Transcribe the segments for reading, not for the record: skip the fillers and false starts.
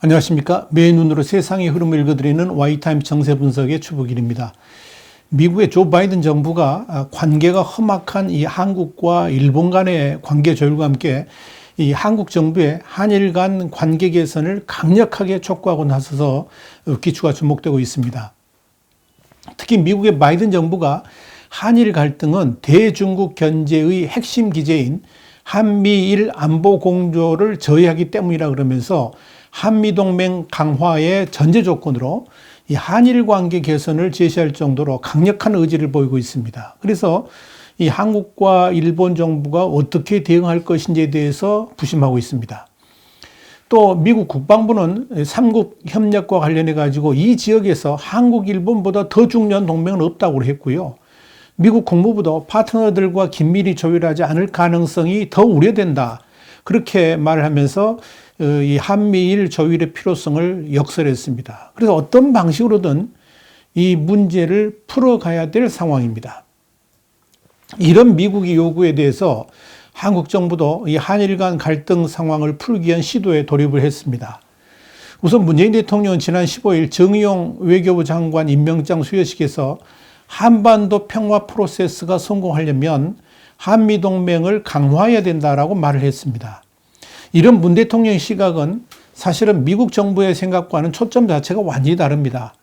안녕하십니까. 매의 눈으로 세상의 흐름을 읽어드리는 와이타임 정세 분석의 추복일입니다. 미국의 조 바이든 정부가 관계가 험악한 이 한국과 일본 간의 관계 조율과 함께 이 한국 정부의 한일 간 관계 개선을 강력하게 촉구하고 나서서 기추가 주목되고 있습니다. 특히 미국의 바이든 정부가 한일 갈등은 대중국 견제의 핵심 기제인 한미일 안보 공조를 저해하기 때문이라 그러면서 한미동맹 강화의 전제 조건으로 이 한일 관계 개선을 제시할 정도로 강력한 의지를 보이고 있습니다. 그래서 이 한국과 일본 정부가 어떻게 대응할 것인지에 대해서 부심하고 있습니다. 또 미국 국방부는 삼국 협력과 관련해 가지고 이 지역에서 한국, 일본보다 더 중요한 동맹은 없다고 했고요. 미국 국무부도 파트너들과 긴밀히 조율하지 않을 가능성이 더 우려된다. 그렇게 말을 하면서 이 한미일 조율의 필요성을 역설했습니다. 그래서 어떤 방식으로든 이 문제를 풀어가야 될 상황입니다. 이런 미국의 요구에 대해서 한국 정부도 이 한일 간 갈등 상황을 풀기 위한 시도에 돌입을 했습니다. 우선 문재인 대통령은 지난 15일 정의용 외교부 장관 임명장 수여식에서 한반도 평화 프로세스가 성공하려면 한미동맹을 강화해야 된다라고 말을 했습니다. 이런 문 대통령의 시각은 사실은 미국 정부의 생각과는 초점 자체가 완전히 다릅니다.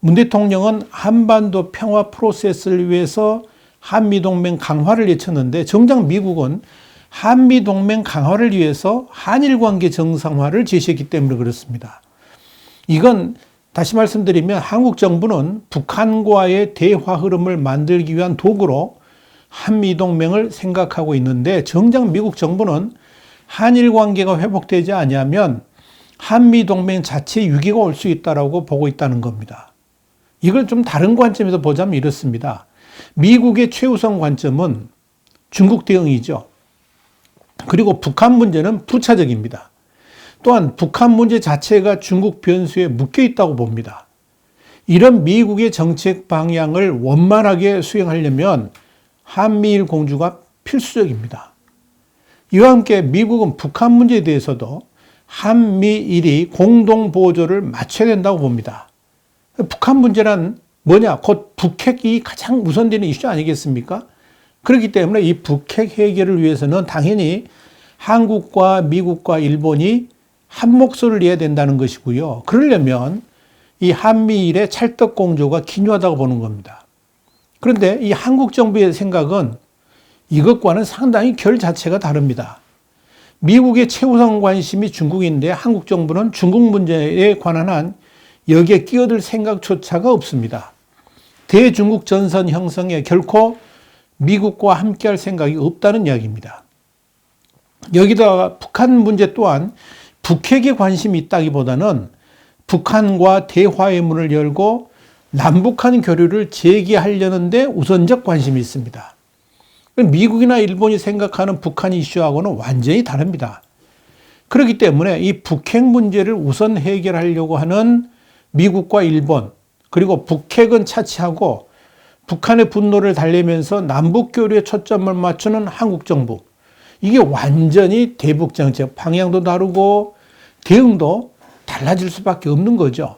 문 대통령은 한반도 평화 프로세스를 위해서 한미동맹 강화를 외쳤는데 정작 미국은 한미동맹 강화를 위해서 한일관계 정상화를 제시했기 때문에 그렇습니다. 이건 다시 말씀드리면 한국 정부는 북한과의 대화 흐름을 만들기 위한 도구로 한미동맹을 생각하고 있는데 정작 미국 정부는 한일 관계가 회복되지 않으면 한미동맹 자체에 위기가 올 수 있다고 보고 있다는 겁니다. 이걸 좀 다른 관점에서 보자면 이렇습니다. 미국의 최우선 관점은 중국 대응이죠. 그리고 북한 문제는 부차적입니다. 또한 북한 문제 자체가 중국 변수에 묶여 있다고 봅니다. 이런 미국의 정책 방향을 원만하게 수행하려면 한미일 공조가 필수적입니다. 이와 함께 미국은 북한 문제에 대해서도 한미일이 공동 보조를 맞춰야 된다고 봅니다. 북한 문제란 뭐냐? 곧 북핵이 가장 우선되는 이슈 아니겠습니까? 그렇기 때문에 이 북핵 해결을 위해서는 당연히 한국과 미국과 일본이 한 목소리를 내야 된다는 것이고요. 그러려면 이 한미일의 찰떡 공조가 기묘하다고 보는 겁니다. 그런데 이 한국 정부의 생각은 이것과는 상당히 결 자체가 다릅니다. 미국의 최우선 관심이 중국인데 한국 정부는 중국 문제에 관한 한 여기에 끼어들 생각조차가 없습니다. 대중국 전선 형성에 결코 미국과 함께할 생각이 없다는 이야기입니다. 여기다가 북한 문제 또한 북핵에 관심이 있다기보다는 북한과 대화의 문을 열고 남북한 교류를 재개하려는 데 우선적 관심이 있습니다. 미국이나 일본이 생각하는 북한 이슈하고는 완전히 다릅니다. 그렇기 때문에 이 북핵 문제를 우선 해결하려고 하는 미국과 일본, 그리고 북핵은 차치하고 북한의 분노를 달래면서 남북교류에 초점을 맞추는 한국 정부. 이게 완전히 대북 정책 방향도 다르고 대응도 달라질 수밖에 없는 거죠.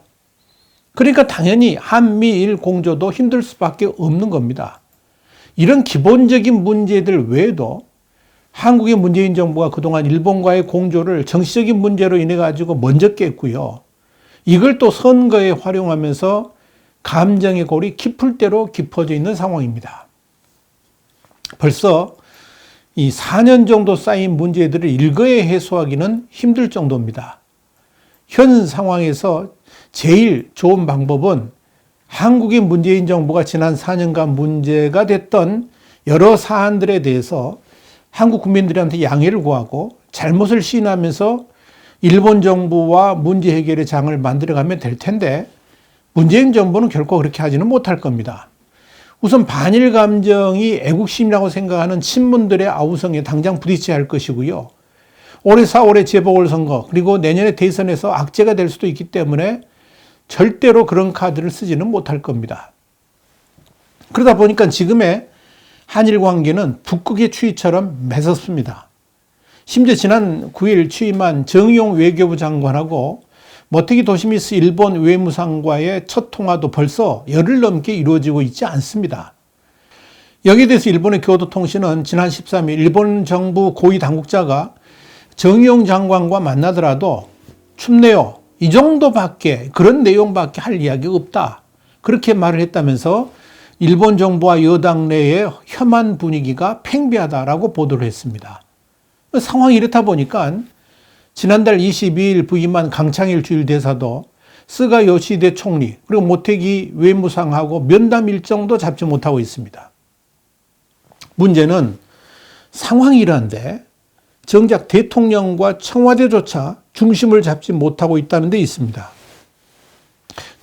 그러니까 당연히 한미일 공조도 힘들 수밖에 없는 겁니다. 이런 기본적인 문제들 외에도 한국의 문재인 정부가 그동안 일본과의 공조를 정치적인 문제로 인해 가지고 먼저 깼고요. 이걸 또 선거에 활용하면서 감정의 골이 깊을 대로 깊어져 있는 상황입니다. 벌써 이 4년 정도 쌓인 문제들을 일거에 해소하기는 힘들 정도입니다. 현 상황에서 제일 좋은 방법은 한국의 문재인 정부가 지난 4년간 문제가 됐던 여러 사안들에 대해서 한국 국민들한테 양해를 구하고 잘못을 시인하면서 일본 정부와 문제 해결의 장을 만들어가면 될 텐데 문재인 정부는 결코 그렇게 하지는 못할 겁니다. 우선 반일 감정이 애국심이라고 생각하는 친문들의 아우성에 당장 부딪혀야 할 것이고요. 올해 4월에 재보궐선거 그리고 내년에 대선에서 악재가 될 수도 있기 때문에 절대로 그런 카드를 쓰지는 못할 겁니다. 그러다 보니까 지금의 한일 관계는 북극의 추위처럼 매섭습니다. 심지어 지난 9일 취임한 정의용 외교부 장관하고 모테기 도시미스 일본 외무상과의 첫 통화도 벌써 열흘 넘게 이루어지고 있지 않습니다. 여기에 대해서 일본의 교도통신은 지난 13일 일본 정부 고위 당국자가 정의용 장관과 만나더라도 춥네요. 이 정도밖에, 그런 내용밖에 할 이야기가 없다. 그렇게 말을 했다면서 일본 정부와 여당 내의 혐한 분위기가 팽배하다라고 보도를 했습니다. 상황이 이렇다 보니까 지난달 22일 부임한 강창일 주일대사도 스가 요시히데 총리 그리고 모테기 외무상하고 면담 일정도 잡지 못하고 있습니다. 문제는 상황이 이러한데 정작 대통령과 청와대조차 중심을 잡지 못하고 있다는 데 있습니다.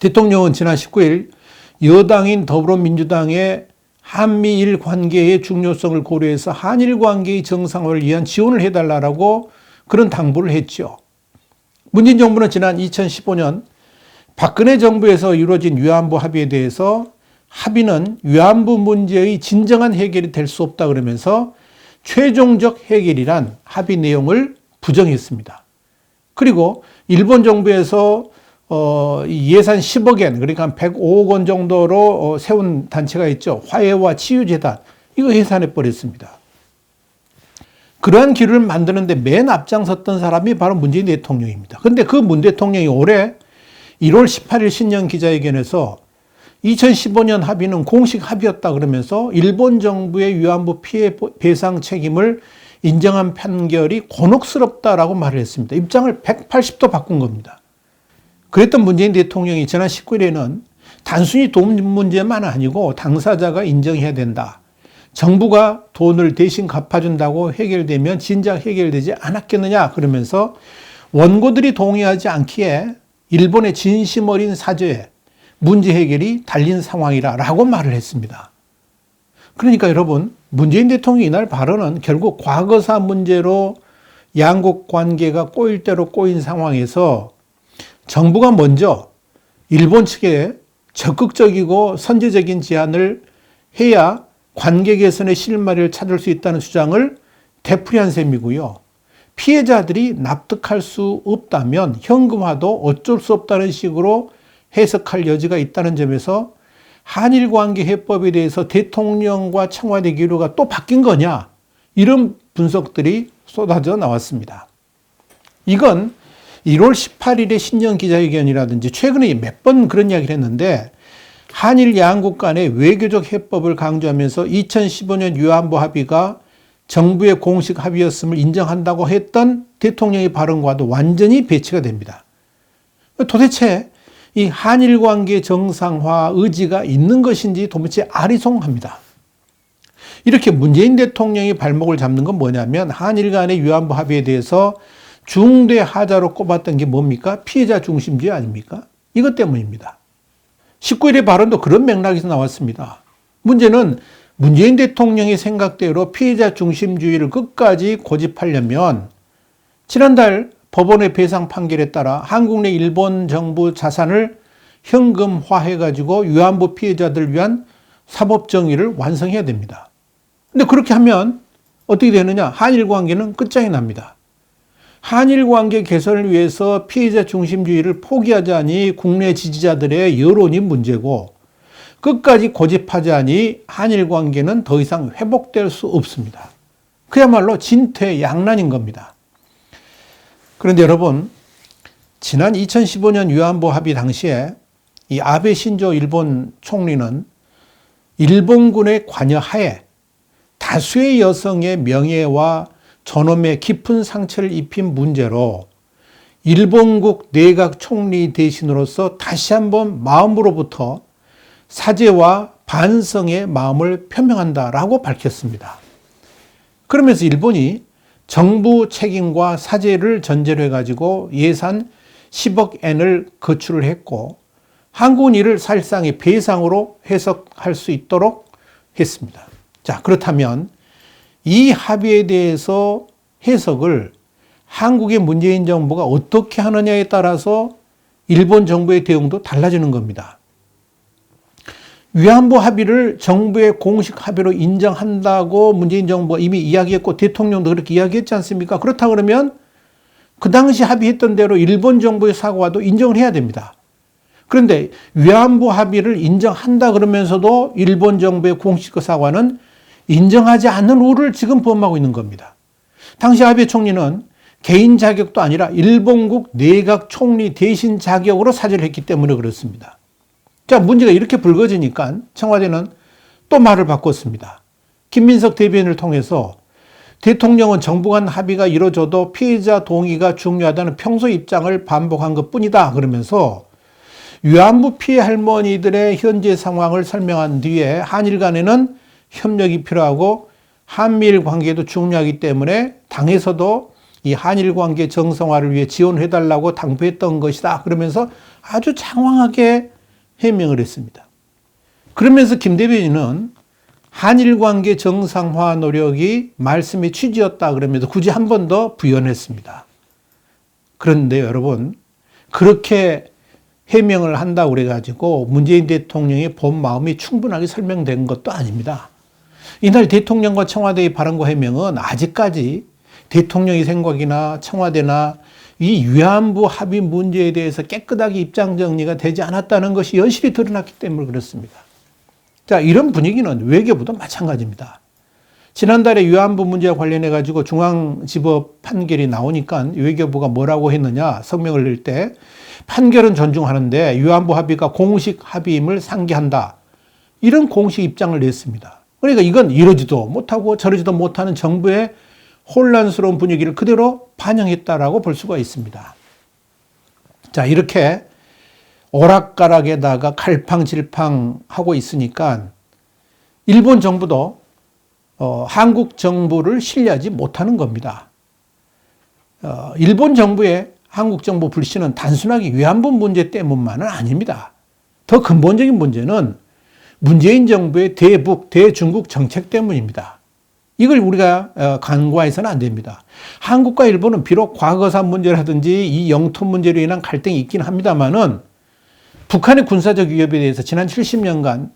대통령은 지난 19일 여당인 더불어민주당의 한미일 관계의 중요성을 고려해서 한일 관계의 정상화를 위한 지원을 해달라고 그런 당부를 했죠. 문재인 정부는 지난 2015년 박근혜 정부에서 이루어진 위안부 합의에 대해서 합의는 위안부 문제의 진정한 해결이 될 수 없다 그러면서 최종적 해결이란 합의 내용을 부정했습니다. 그리고 일본 정부에서 예산 10억엔 그러니까 한 105억 원 정도로 세운 단체가 있죠. 화해와 치유재단 이거 해산해 버렸습니다. 그러한 기류를 만드는데 맨 앞장섰던 사람이 바로 문재인 대통령입니다. 그런데 그 문 대통령이 올해 1월 18일 신년 기자회견에서 2015년 합의는 공식 합의였다 그러면서 일본 정부의 위안부 피해 배상 책임을 인정한 판결이 곤혹스럽다라고 말을 했습니다. 입장을 180도 바꾼 겁니다. 그랬던 문재인 대통령이 지난 19일에는 단순히 돈 문제만 아니고 당사자가 인정해야 된다. 정부가 돈을 대신 갚아준다고 해결되면 진작 해결되지 않았겠느냐 그러면서 원고들이 동의하지 않기에 일본의 진심 어린 사죄에 문제 해결이 달린 상황이라고 말을 했습니다. 그러니까 여러분 문재인 대통령이 이날 발언은 결국 과거사 문제로 양국 관계가 꼬일 대로 꼬인 상황에서 정부가 먼저 일본 측에 적극적이고 선제적인 제안을 해야 관계 개선의 실마리를 찾을 수 있다는 주장을 되풀이한 셈이고요. 피해자들이 납득할 수 없다면 현금화도 어쩔 수 없다는 식으로 해석할 여지가 있다는 점에서 한일 관계 해법에 대해서 대통령과 청와대 기류가 또 바뀐 거냐 이런 분석들이 쏟아져 나왔습니다. 이건 1월 18일의 신년 기자회견이라든지 최근에 몇 번 그런 이야기를 했는데 한일 양국 간의 외교적 해법을 강조하면서 2015년 위안부 합의가 정부의 공식 합의였음을 인정한다고 했던 대통령의 발언과도 완전히 배치가 됩니다. 도대체 이 한일 관계 정상화 의지가 있는 것인지 도무지 아리송합니다. 이렇게 문재인 대통령이 발목을 잡는 건 뭐냐면 한일 간의 위안부 합의에 대해서 중대 하자로 꼽았던 게 뭡니까? 피해자 중심주의 아닙니까? 이것 때문입니다. 19일의 발언도 그런 맥락에서 나왔습니다. 문제는 문재인 대통령의 생각대로 피해자 중심주의를 끝까지 고집하려면 지난달 법원의 배상 판결에 따라 한국 내 일본 정부 자산을 현금화해가지고 위안부 피해자들을 위한 사법정의를 완성해야 됩니다. 근데 그렇게 하면 어떻게 되느냐? 한일 관계는 끝장이 납니다. 한일 관계 개선을 위해서 피해자 중심주의를 포기하자니 국내 지지자들의 여론이 문제고 끝까지 고집하자니 한일 관계는 더 이상 회복될 수 없습니다. 그야말로 진퇴양난인 겁니다. 그런데 여러분, 지난 2015년 위안부 합의 당시에 이 아베 신조 일본 총리는 일본군의 관여하에 다수의 여성의 명예와 존엄에 깊은 상처를 입힌 문제로 일본국 내각 총리 대신으로서 다시 한번 마음으로부터 사죄와 반성의 마음을 표명한다라고 밝혔습니다. 그러면서 일본이 정부 책임과 사죄를 전제로 해가지고 예산 10억 엔을 거출을 했고 한국은 이를 사실상의 배상으로 해석할 수 있도록 했습니다. 자, 그렇다면 이 합의에 대해서 해석을 한국의 문재인 정부가 어떻게 하느냐에 따라서 일본 정부의 대응도 달라지는 겁니다. 위안부 합의를 정부의 공식 합의로 인정한다고 문재인 정부가 이미 이야기했고 대통령도 그렇게 이야기했지 않습니까? 그렇다 그러면 그 당시 합의했던 대로 일본 정부의 사과도 인정을 해야 됩니다. 그런데 위안부 합의를 인정한다 그러면서도 일본 정부의 공식 사과는 인정하지 않는 우를 지금 범하고 있는 겁니다. 당시 아베 총리는 개인 자격도 아니라 일본국 내각 총리 대신 자격으로 사죄를 했기 때문에 그렇습니다. 자, 문제가 이렇게 불거지니까 청와대는 또 말을 바꿨습니다. 김민석 대변인을 통해서 대통령은 정부 간 합의가 이루어져도 피해자 동의가 중요하다는 평소 입장을 반복한 것뿐이다 그러면서 위안부 피해 할머니들의 현재 상황을 설명한 뒤에 한일 간에는 협력이 필요하고 한미일 관계도 중요하기 때문에 당에서도 이 한일 관계 정상화를 위해 지원해달라고 당부했던 것이다 그러면서 아주 장황하게 해명을 했습니다. 그러면서 김 대변인은 한일 관계 정상화 노력이 말씀의 취지였다 그러면서 굳이 한 번 더 부연했습니다. 그런데 여러분, 그렇게 해명을 한다고 그래가지고 문재인 대통령의 본 마음이 충분하게 설명된 것도 아닙니다. 이날 대통령과 청와대의 발언과 해명은 아직까지 대통령의 생각이나 청와대나 이 위안부 합의 문제에 대해서 깨끗하게 입장 정리가 되지 않았다는 것이 여실히 드러났기 때문에 그렇습니다. 자, 이런 분위기는 외교부도 마찬가지입니다. 지난달에 위안부 문제와 관련해 가지고 중앙지법 판결이 나오니까 외교부가 뭐라고 했느냐 성명을 낼 때 판결은 존중하는데 위안부 합의가 공식 합의임을 상기한다. 이런 공식 입장을 냈습니다. 그러니까 이건 이러지도 못하고 저러지도 못하는 정부의 혼란스러운 분위기를 그대로 반영했다라고 볼 수가 있습니다. 자, 이렇게 오락가락에다가 갈팡질팡하고 있으니까 일본 정부도 한국 정부를 신뢰하지 못하는 겁니다. 일본 정부의 한국 정부 불신은 단순하게 위안부 문제 때문만은 아닙니다. 더 근본적인 문제는 문재인 정부의 대북, 대중국 정책 때문입니다. 이걸 우리가 간과해서는 안 됩니다. 한국과 일본은 비록 과거사 문제라든지 이 영토 문제로 인한 갈등이 있긴 합니다만은 북한의 군사적 위협에 대해서 지난 70년간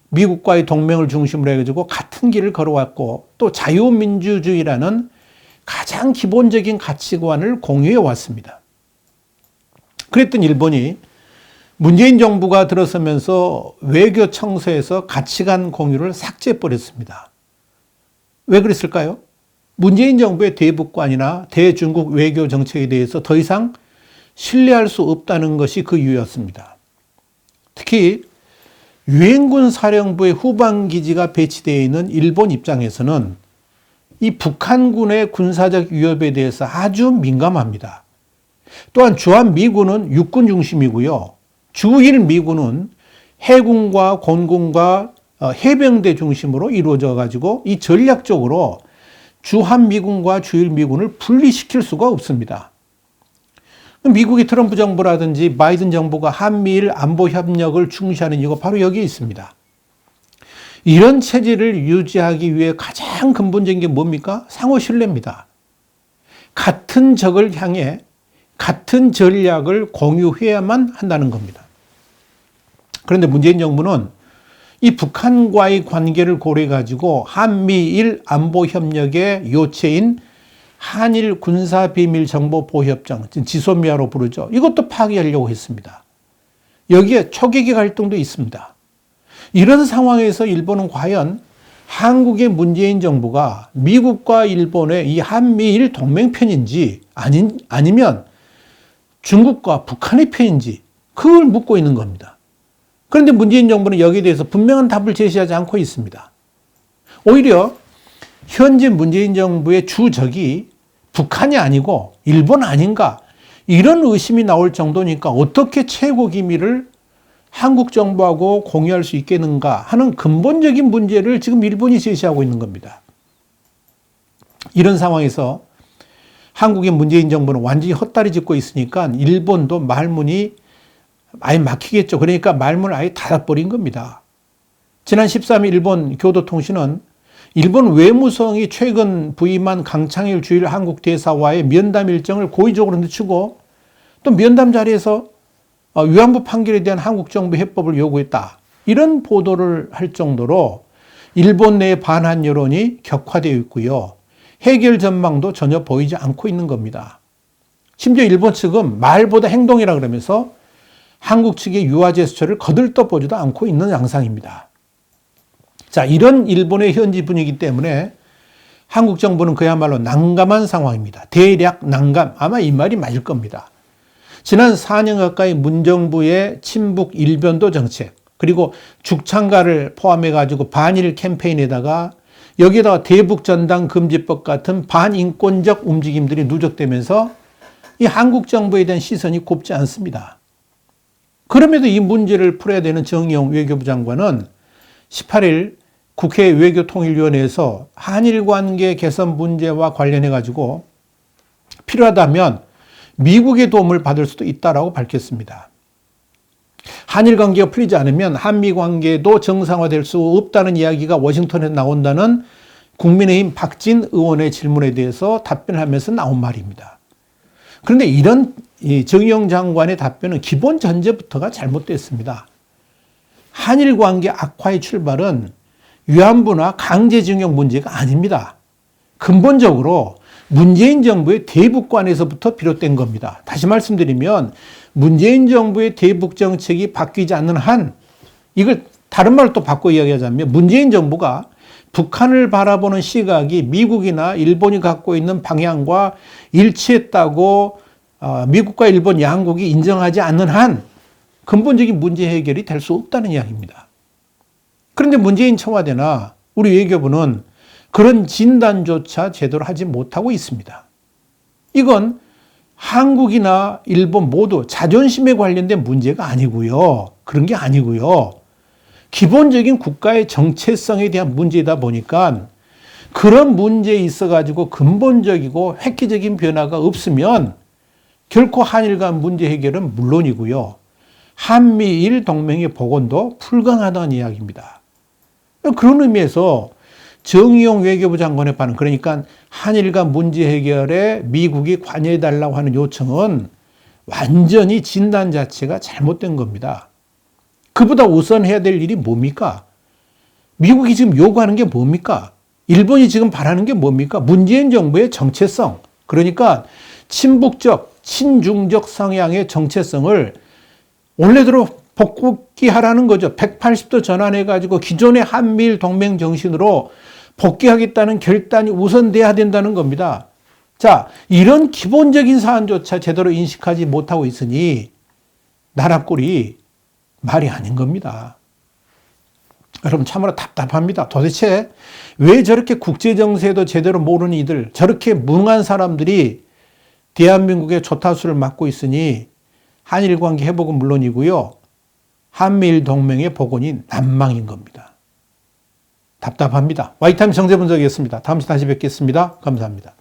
미국과의 동맹을 중심으로 해가지고 같은 길을 걸어왔고 또 자유민주주의라는 가장 기본적인 가치관을 공유해 왔습니다. 그랬던 일본이 문재인 정부가 들어서면서 외교 청서에서 가치관 공유를 삭제해버렸습니다. 왜 그랬을까요? 문재인 정부의 대북관이나 대중국 외교 정책에 대해서 더 이상 신뢰할 수 없다는 것이 그 이유였습니다. 특히 유엔군 사령부의 후방기지가 배치되어 있는 일본 입장에서는 이 북한군의 군사적 위협에 대해서 아주 민감합니다. 또한 주한미군은 육군 중심이고요. 주일 미군은 해군과 공군과 해병대 중심으로 이루어져 가지고 이 전략적으로 주한미군과 주일미군을 분리시킬 수가 없습니다. 미국의 트럼프 정부라든지 바이든 정부가 한미일 안보 협력을 중시하는 이유가 바로 여기에 있습니다. 이런 체제를 유지하기 위해 가장 근본적인 게 뭡니까? 상호 신뢰입니다. 같은 적을 향해 같은 전략을 공유해야만 한다는 겁니다. 그런데 문재인 정부는 이 북한과의 관계를 고려해 가지고 한미일 안보협력의 요체인 한일 군사비밀정보보호협정, 지소미아로 부르죠. 이것도 파기하려고 했습니다. 여기에 초계기 갈등도 있습니다. 이런 상황에서 일본은 과연 한국의 문재인 정부가 미국과 일본의 이 한미일 동맹 편인지 아니면 중국과 북한의 편인지 그걸 묻고 있는 겁니다. 그런데 문재인 정부는 여기에 대해서 분명한 답을 제시하지 않고 있습니다. 오히려 현재 문재인 정부의 주적이 북한이 아니고 일본 아닌가 이런 의심이 나올 정도니까 어떻게 최고 기밀을 한국 정부하고 공유할 수 있겠는가 하는 근본적인 문제를 지금 일본이 제시하고 있는 겁니다. 이런 상황에서 한국의 문재인 정부는 완전히 헛다리 짚고 있으니까 일본도 말문이 아예 막히겠죠. 그러니까 말문을 아예 닫아버린 겁니다. 지난 13일 일본 교도통신은 일본 외무성이 최근 부임한 강창일 주일 한국 대사와의 면담 일정을 고의적으로 늦추고 또 면담 자리에서 위안부 판결에 대한 한국 정부 해법을 요구했다. 이런 보도를 할 정도로 일본 내 반한 여론이 격화되어 있고요. 해결 전망도 전혀 보이지 않고 있는 겁니다. 심지어 일본 측은 말보다 행동이라 그러면서 한국 측의 유화 제스처를 거들떠보지도 않고 있는 양상입니다. 자, 이런 일본의 현지 분위기 때문에 한국 정부는 그야말로 난감한 상황입니다. 대략 난감. 아마 이 말이 맞을 겁니다. 지난 4년 가까이 문정부의 친북 일변도 정책, 그리고 죽창가를 포함해가지고 반일 캠페인에다가 여기에다가 대북전당 금지법 같은 반인권적 움직임들이 누적되면서 이 한국 정부에 대한 시선이 곱지 않습니다. 그럼에도 이 문제를 풀어야 되는 정의용 외교부 장관은 18일 국회 외교통일위원회에서 한일 관계 개선 문제와 관련해가지고 필요하다면 미국의 도움을 받을 수도 있다라고 밝혔습니다. 한일 관계가 풀리지 않으면 한미 관계도 정상화될 수 없다는 이야기가 워싱턴에서 나온다는 국민의힘 박진 의원의 질문에 대해서 답변하면서 나온 말입니다. 그런데 이런 정의용 장관의 답변은 기본 전제부터가 잘못됐습니다. 한일 관계 악화의 출발은 위안부나 강제징용 문제가 아닙니다. 근본적으로 문재인 정부의 대북관에서부터 비롯된 겁니다. 다시 말씀드리면 문재인 정부의 대북 정책이 바뀌지 않는 한, 이걸 다른 말로 또 바꿔 이야기하자면 문재인 정부가 북한을 바라보는 시각이 미국이나 일본이 갖고 있는 방향과 일치했다고 미국과 일본 양국이 인정하지 않는 한 근본적인 문제 해결이 될 수 없다는 이야기입니다. 그런데 문재인 청와대나 우리 외교부는 그런 진단조차 제대로 하지 못하고 있습니다. 이건 한국이나 일본 모두 자존심에 관련된 문제가 아니고요. 그런 게 아니고요. 기본적인 국가의 정체성에 대한 문제이다 보니까 그런 문제에 있어가지고 근본적이고 획기적인 변화가 없으면 결코 한일 간 문제 해결은 물론이고요. 한미일 동맹의 복원도 불가능하다는 이야기입니다. 그런 의미에서 정의용 외교부 장관의 반응, 그러니까 한일 간 문제 해결에 미국이 관여해달라고 하는 요청은 완전히 진단 자체가 잘못된 겁니다. 그보다 우선 해야 될 일이 뭡니까? 미국이 지금 요구하는 게 뭡니까? 일본이 지금 바라는 게 뭡니까? 문재인 정부의 정체성, 그러니까 친북적, 친중적 성향의 정체성을 원래대로 복귀하라는 거죠. 180도 전환해가지고 기존의 한미일 동맹 정신으로 복귀하겠다는 결단이 우선돼야 된다는 겁니다. 자, 이런 기본적인 사안조차 제대로 인식하지 못하고 있으니 나라 꼴이 말이 아닌 겁니다. 여러분 참으로 답답합니다. 도대체 왜 저렇게 국제정세도 제대로 모르는 이들, 저렇게 무능한 사람들이 대한민국의 조타수를 맡고 있으니 한일 관계 회복은 물론이고요. 한미일 동맹의 복원이 난망인 겁니다. 답답합니다. 와이타임 정세분석이었습니다. 다음 주에 다시 뵙겠습니다. 감사합니다.